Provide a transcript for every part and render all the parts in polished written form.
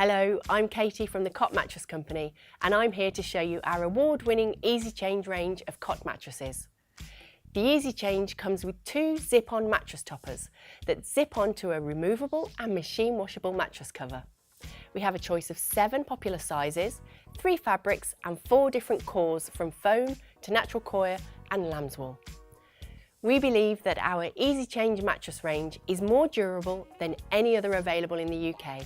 Hello, I'm Katie from the Cot Mattress Company and I'm here to show you our award-winning Easychange range of cot mattresses. The Easychange comes with two zip-on mattress toppers that zip onto a removable and machine washable mattress cover. We have a choice of 7 popular sizes, 3 fabrics and 4 different cores from foam to natural coir and lambswool. We believe that our Easychange mattress range is more durable than any other available in the UK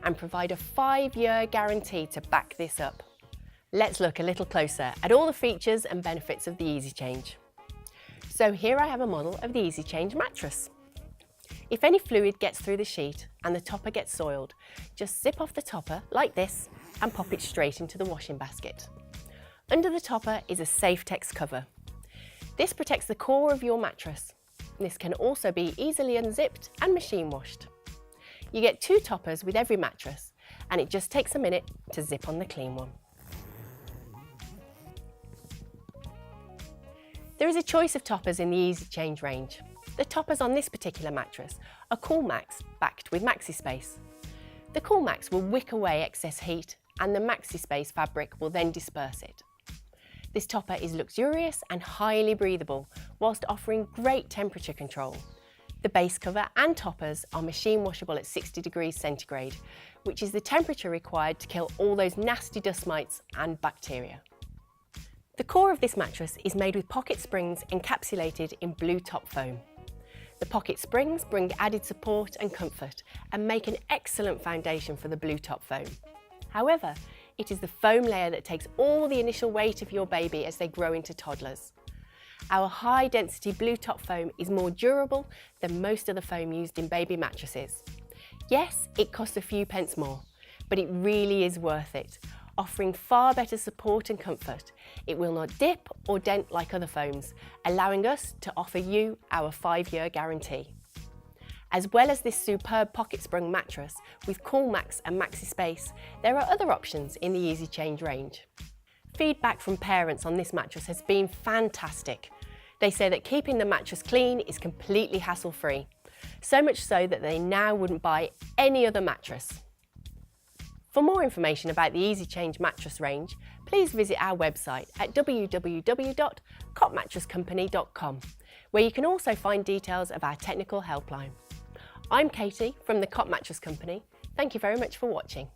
and provide a 5-year guarantee to back this up. Let's look a little closer at all the features and benefits of the Easychange. So here I have a model of the Easychange mattress. If any fluid gets through the sheet and the topper gets soiled, just zip off the topper like this and pop it straight into the washing basket. Under the topper is a Safetex cover. This protects the core of your mattress. This can also be easily unzipped and machine washed. You get 2 toppers with every mattress and it just takes a minute to zip on the clean one. There is a choice of toppers in the Easychange range. The toppers on this particular mattress are Cool Max backed with MaxiSpace. The Cool Max will wick away excess heat and the MaxiSpace fabric will then disperse it. This topper is luxurious and highly breathable whilst offering great temperature control. The base cover and toppers are machine washable at 60 degrees centigrade, which is the temperature required to kill all those nasty dust mites and bacteria. The core of this mattress is made with pocket springs encapsulated in blue top foam. The pocket springs bring added support and comfort and make an excellent foundation for the blue top foam. However, it is the foam layer that takes all the initial weight of your baby as they grow into toddlers. Our high density blue top foam is more durable than most of the foam used in baby mattresses. Yes, it costs a few pence more, but it really is worth it, offering far better support and comfort. It will not dip or dent like other foams, allowing us to offer you our 5-year guarantee. As well as this superb pocket sprung mattress with Cool Max and MaxiSpace, there are other options in the Easychange range. Feedback from parents on this mattress has been fantastic. They say that keeping the mattress clean is completely hassle-free, so much so that they now wouldn't buy any other mattress. For more information about the Easychange mattress range, please visit our website at www.cotmattresscompany.com, where you can also find details of our technical helpline. I'm Katie from the Cot Mattress Company. Thank you very much for watching.